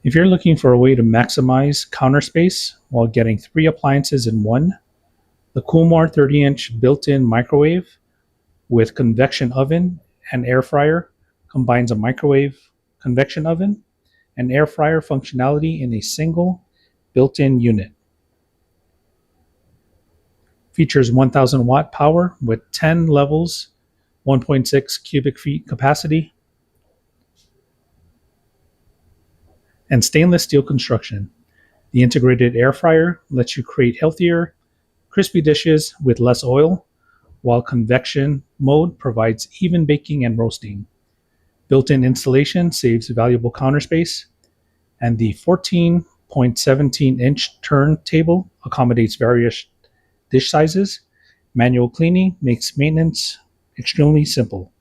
If you're looking for a way to maximize counter space while getting 3 appliances in one, the KoolMore 30-inch built-in microwave with convection oven and air fryer combines a microwave, convection oven, and air fryer functionality in a single built-in unit. Features 1000 watt power with 10 levels, 1.6 cubic feet capacity, and stainless steel construction. The integrated air fryer lets you create healthier, crispy dishes with less oil, while convection mode provides even baking and roasting. Built-in installation saves valuable counter space, and the 14.17-inch turntable accommodates various dish sizes. Manual cleaning makes maintenance extremely simple.